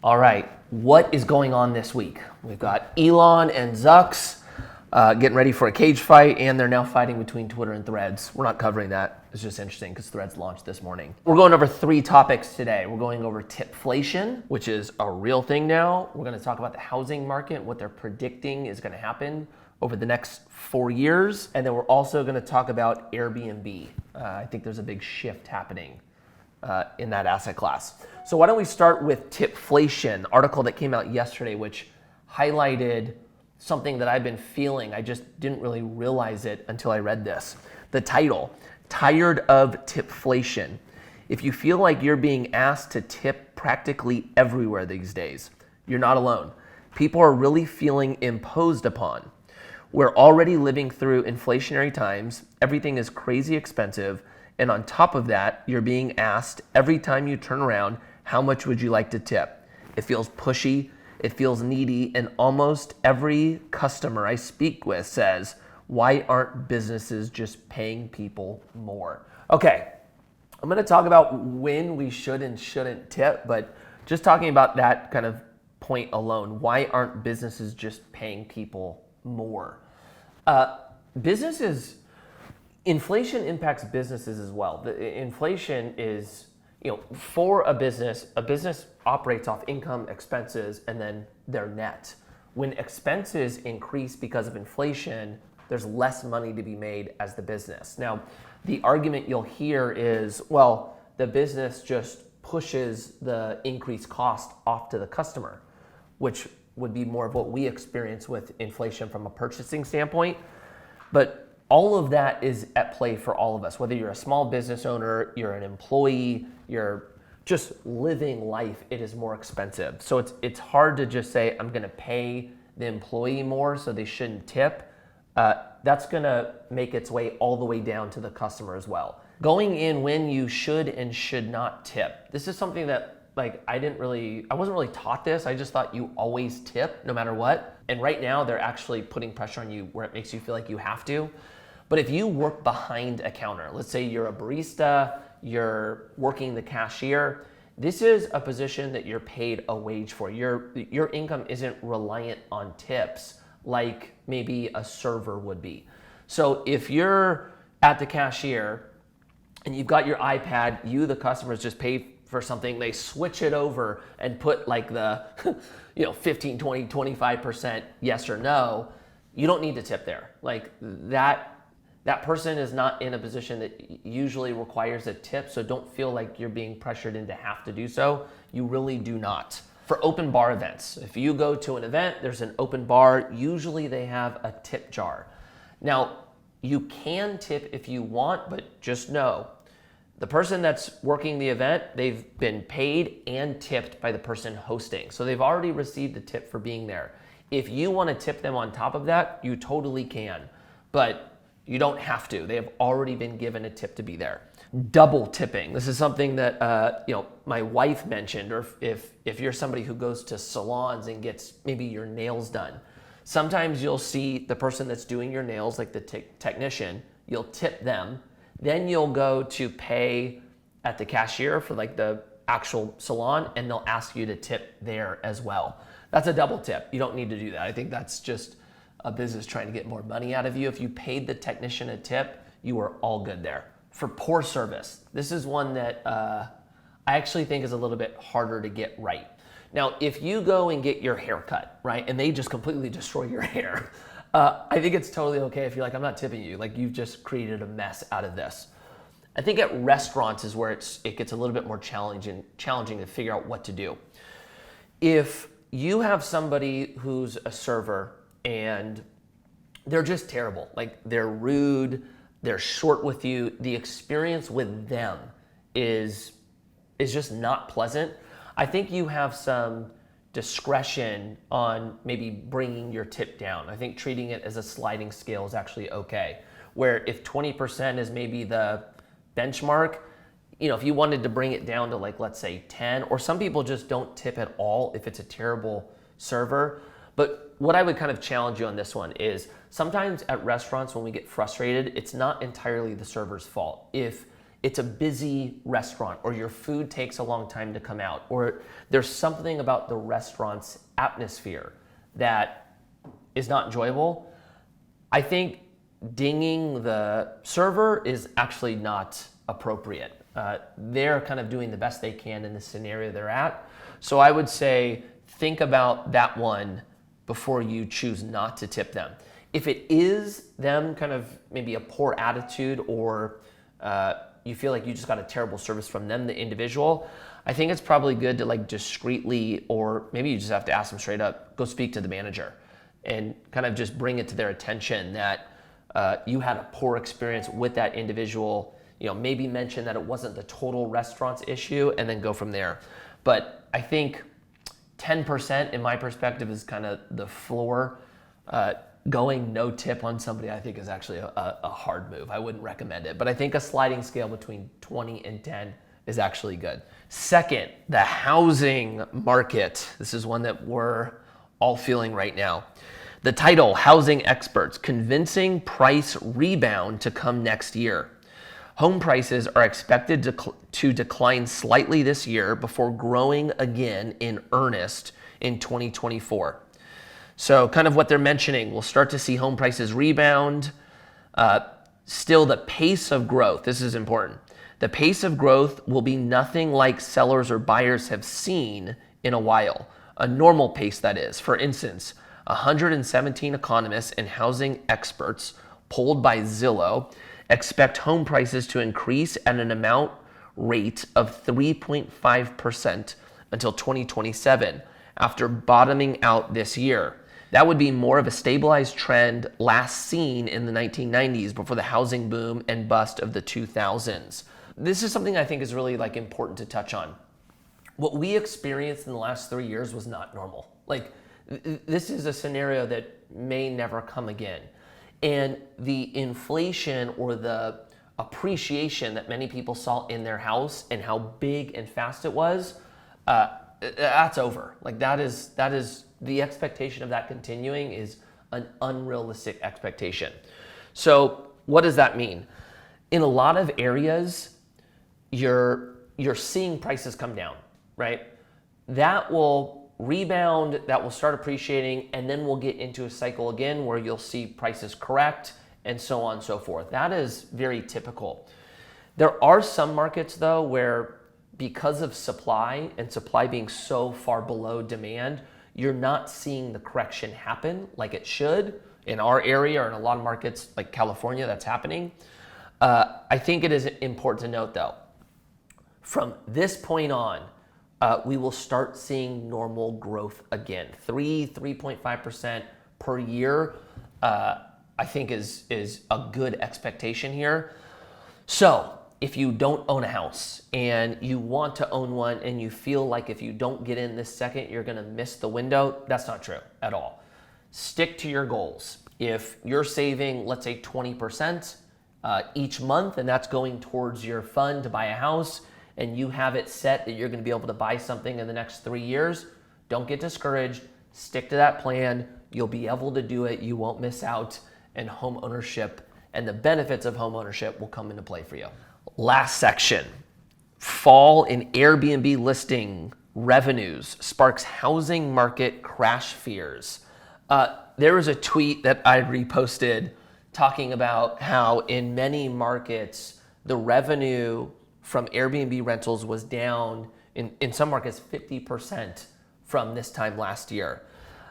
All right, what is going on this week? We've got Elon and Zucks getting ready for a cage fight, and they're now fighting between Twitter and Threads. We're not covering that. It's just interesting because Threads launched this morning. We're going over 3 topics today. We're going over Tipflation, which is a real thing now. We're going to talk about the housing market, what they're predicting is going to happen over the next 4 years. And then we're also going to talk about Airbnb. I think there's a big shift happening in that asset class. So why don't we start with Tipflation, article that came out yesterday, which highlighted something that I've been feeling. I just didn't really realize it until I read this. The title, Tired of Tipflation. If you feel like you're being asked to tip practically everywhere these days, you're not alone. People are really feeling imposed upon. We're already living through inflationary times. Everything is crazy expensive. And on top of that, you're being asked every time you turn around, how much would you like to tip? It feels pushy, it feels needy, and almost every customer I speak with says, why aren't businesses just paying people more? Okay, I'm gonna talk about when we should and shouldn't tip, but just talking about that kind of point alone, why aren't businesses just paying people more? Inflation impacts businesses as well. The inflation is, for a business operates off income, expenses, and then their net. When expenses increase because of inflation, there's less money to be made as the business. Now, the argument you'll hear is, well, the business just pushes the increased cost off to the customer, which would be more of what we experience with inflation from a purchasing standpoint. But all of that is at play for all of us. Whether you're a small business owner, you're an employee, you're just living life, it is more expensive. So it's hard to just say, I'm gonna pay the employee more so they shouldn't tip. That's gonna make its way all the way down to the customer as well. Going in when you should and should not tip. This is something that I wasn't really taught this. I just thought you always tip no matter what. And right now they're actually putting pressure on you where it makes you feel like you have to. But if you work behind a counter, let's say you're a barista, you're working the cashier, this is a position that you're paid a wage for. Your income isn't reliant on tips like maybe a server would be. So if you're at the cashier and you've got your iPad, you, the customers, just pay for something, they switch it over and put like the 15, 20, 25% yes or no, you don't need to tip there. Like that person is not in a position that usually requires a tip, so don't feel like you're being pressured into have to do so. You really do not. For open bar events, if you go to an event, there's an open bar, usually they have a tip jar. Now, you can tip if you want, but just know, the person that's working the event, they've been paid and tipped by the person hosting. So they've already received a tip for being there. If you want to tip them on top of that, you totally can. But you don't have to. They have already been given a tip to be there. Double tipping. This is something that my wife mentioned, or if you're somebody who goes to salons and gets maybe your nails done. Sometimes you'll see the person that's doing your nails, like the technician, you'll tip them. Then you'll go to pay at the cashier for like the actual salon, and they'll ask you to tip there as well. That's a double tip. You don't need to do that. I think that's just a business trying to get more money out of you. If you paid the technician a tip, you are all good there. For poor service, this is one that I actually think is a little bit harder to get right. Now, if you go and get your hair cut, right, and they just completely destroy your hair, I think it's totally okay if you're like, I'm not tipping you, like you've just created a mess out of this. I think at restaurants is where it gets a little bit more challenging to figure out what to do. If you have somebody who's a server and they're just terrible, like they're rude, they're short with you, the experience with them is just not pleasant, I think you have some discretion on maybe bringing your tip down. I think treating it as a sliding scale is actually okay. Where if 20% is maybe the benchmark, if you wanted to bring it down to like, let's say 10, or some people just don't tip at all if it's a terrible server. But what I would kind of challenge you on this one is sometimes at restaurants when we get frustrated, it's not entirely the server's fault. If it's a busy restaurant, or your food takes a long time to come out, or there's something about the restaurant's atmosphere that is not enjoyable, I think dinging the server is actually not appropriate. They're kind of doing the best they can in the scenario they're at. So I would say think about that one before you choose not to tip them. If it is them kind of maybe a poor attitude, or you feel like you just got a terrible service from them, the individual, I think it's probably good to like discreetly, or maybe you just have to ask them straight up, go speak to the manager and kind of just bring it to their attention that you had a poor experience with that individual. Maybe mention that it wasn't the total restaurant's issue, and then go from there. But I think 10% in my perspective is kind of the floor. Going no tip on somebody, I think, is actually a hard move. I wouldn't recommend it. But I think a sliding scale between 20 and 10 is actually good. Second, the housing market. This is one that we're all feeling right now. The title, Housing Experts, Convincing Price Rebound to Come Next Year. Home prices are expected to decline slightly this year before growing again in earnest in 2024. So kind of what they're mentioning, we'll start to see home prices rebound. Still, the pace of growth, this is important. The pace of growth will be nothing like sellers or buyers have seen in a while. A normal pace, that is. For instance, 117 economists and housing experts polled by Zillow expect home prices to increase at an amount rate of 3.5% until 2027, after bottoming out this year. That would be more of a stabilized trend last seen in the 1990s before the housing boom and bust of the 2000s. This is something I think is really important to touch on. What we experienced in the last 3 years was not normal. This is a scenario that may never come again. And the inflation or the appreciation that many people saw in their house and how big and fast it was, that's over. That is the expectation of that continuing is an unrealistic expectation. So what does that mean? In a lot of areas, you're seeing prices come down, right? That will rebound, that will start appreciating, and then we'll get into a cycle again where you'll see prices correct and so on and so forth. That is very typical. There are some markets though where, because of supply and supply being so far below demand, you're not seeing the correction happen like it should. In our area or in a lot of markets like California, that's happening. I think it is important to note though, from this point on, we will start seeing normal growth again. 3.5% per year, I think is a good expectation here. So if you don't own a house and you want to own one and you feel like if you don't get in this second, you're gonna miss the window, that's not true at all. Stick to your goals. If you're saving, let's say 20% each month, and that's going towards your fund to buy a house, and you have it set that you're going to be able to buy something in the next 3 years, don't get discouraged. Stick to that plan. You'll be able to do it. You won't miss out, and home ownership and the benefits of home ownership will come into play for you. Last section, fall in Airbnb listing revenues sparks housing market crash fears. There was a tweet that I reposted talking about how in many markets, the revenue from Airbnb rentals was down in some markets 50% from this time last year.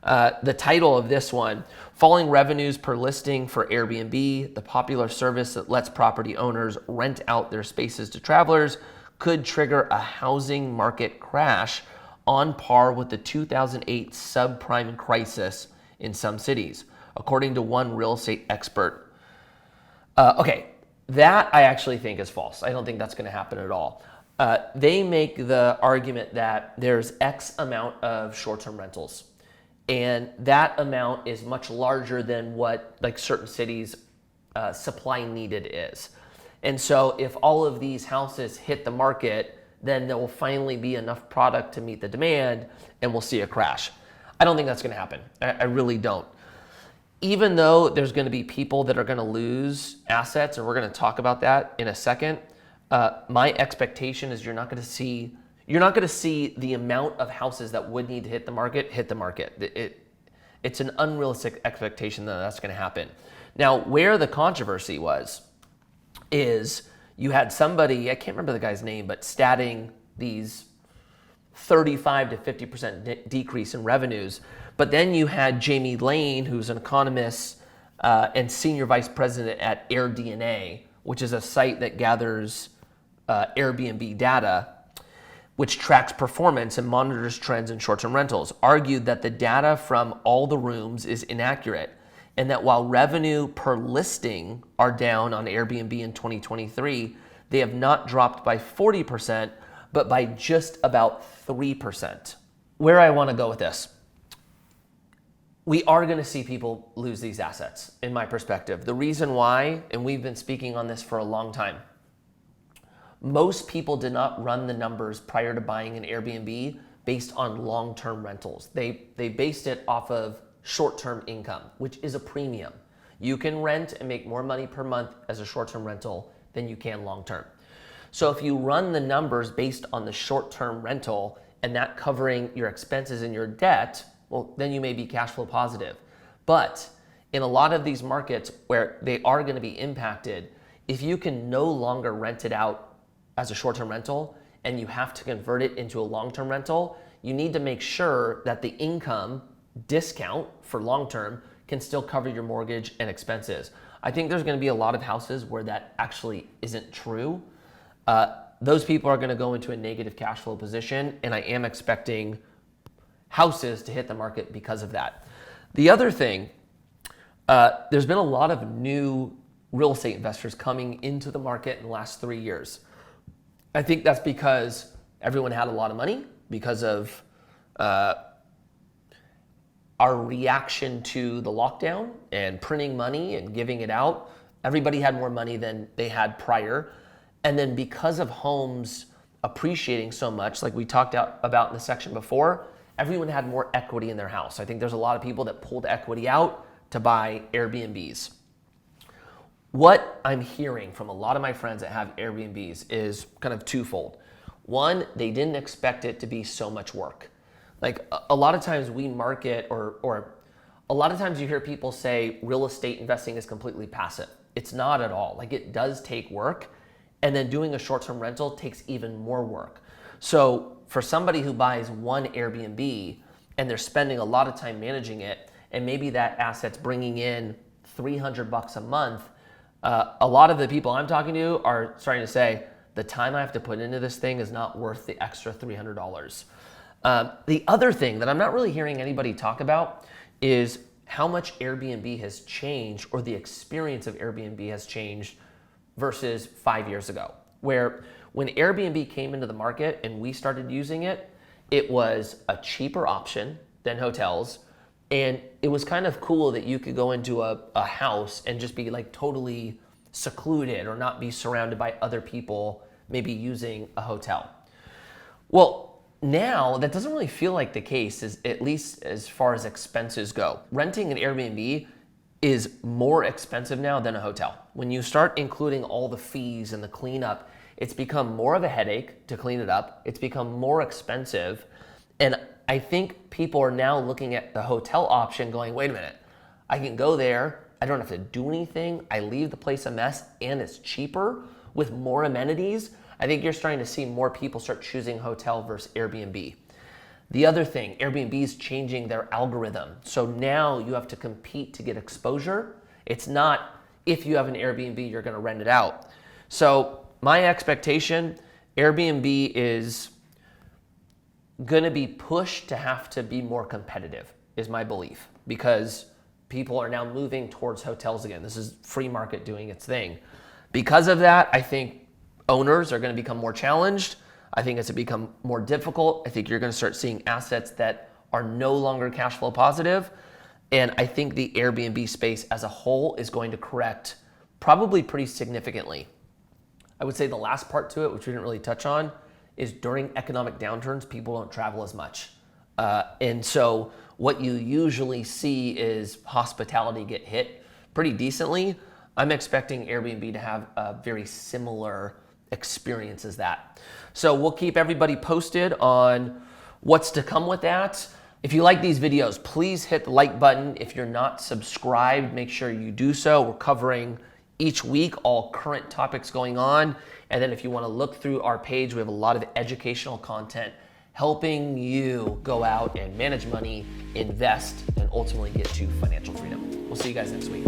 The title of this one, Falling Revenues Per Listing for Airbnb, the popular service that lets property owners rent out their spaces to travelers, could trigger a housing market crash on par with the 2008 subprime crisis in some cities, according to one real estate expert. That I actually think is false. I don't think that's going to happen at all. They make the argument that there's X amount of short-term rentals, and that amount is much larger than what certain cities' supply needed is. And so if all of these houses hit the market, then there will finally be enough product to meet the demand, and we'll see a crash. I don't think that's going to happen. I really don't. Even though there's going to be people that are going to lose assets, and we're going to talk about that in a second, My expectation is you're not going to see the amount of houses that would need to hit the market. It's an unrealistic expectation that that's going to happen. Now, where the controversy is you had somebody, I can't remember the guy's name, but statting these 35 to 50% decrease in revenues. But then you had Jamie Lane, who's an economist and senior vice president at AirDNA, which is a site that gathers Airbnb data, which tracks performance and monitors trends in short-term rentals, argued that the data from all the rooms is inaccurate and that while revenue per listing are down on Airbnb in 2023, they have not dropped by 40%, but by just about 3%. Where I want to go with this, we are going to see people lose these assets, in my perspective. The reason why, and we've been speaking on this for a long time, most people did not run the numbers prior to buying an Airbnb based on long-term rentals. They based it off of short-term income, which is a premium. You can rent and make more money per month as a short-term rental than you can long-term. So if you run the numbers based on the short-term rental and that covering your expenses and your debt, well, then you may be cash flow positive. But in a lot of these markets where they are going to be impacted, if you can no longer rent it out as a short-term rental and you have to convert it into a long-term rental, you need to make sure that the income discount for long-term can still cover your mortgage and expenses. I think there's going to be a lot of houses where that actually isn't true. Those people are going to go into a negative cash flow position, and I am expecting houses to hit the market because of that. The other thing, there's been a lot of new real estate investors coming into the market in the last 3 years. I think that's because everyone had a lot of money because of our reaction to the lockdown and printing money and giving it out. Everybody had more money than they had prior. And then because of homes appreciating so much, like we talked about in the section before, everyone had more equity in their house. I think there's a lot of people that pulled equity out to buy Airbnbs. What I'm hearing from a lot of my friends that have Airbnbs is kind of twofold. One, they didn't expect it to be so much work. Like a lot of times we market or a lot of times you hear people say real estate investing is completely passive. It's not at all. Like it does take work, and then doing a short-term rental takes even more work. So for somebody who buys one Airbnb and they're spending a lot of time managing it, and maybe that asset's bringing in $300 a month, a lot of the people I'm talking to are starting to say, the time I have to put into this thing is not worth the extra $300. The other thing that I'm not really hearing anybody talk about is how much Airbnb has changed, or the experience of Airbnb has changed versus 5 years ago, where when Airbnb came into the market and we started using it, it was a cheaper option than hotels. And it was kind of cool that you could go into a house and just be like totally secluded or not be surrounded by other people, maybe using a hotel. Well, now that doesn't really feel like the case, at least as far as expenses go. Renting an Airbnb is more expensive now than a hotel. When you start including all the fees and the cleanup, it's become more of a headache to clean it up. It's become more expensive. And I think people are now looking at the hotel option going, wait a minute, I can go there, I don't have to do anything, I leave the place a mess, and it's cheaper with more amenities. I think you're starting to see more people start choosing hotel versus Airbnb. The other thing, Airbnb is changing their algorithm. So now you have to compete to get exposure. It's not if you have an Airbnb, you're going to rent it out. So my expectation, Airbnb is going to be pushed to have to be more competitive, is my belief, because people are now moving towards hotels again. This is free market doing its thing. Because of that, I think owners are going to become more challenged. I think it's going to become more difficult. I think you're going to start seeing assets that are no longer cash flow positive. And I think the Airbnb space as a whole is going to correct probably pretty significantly. I would say the last part to it, which we didn't really touch on, is during economic downturns, people don't travel as much. And so what you usually see is hospitality get hit pretty decently. I'm expecting Airbnb to have a very similar experiences that. So we'll keep everybody posted on what's to come with that. If you like these videos, please hit the like button. If you're not subscribed, make sure you do so. We're covering each week all current topics going on. And then if you want to look through our page, we have a lot of educational content helping you go out and manage money, invest, and ultimately get to financial freedom. We'll see you guys next week.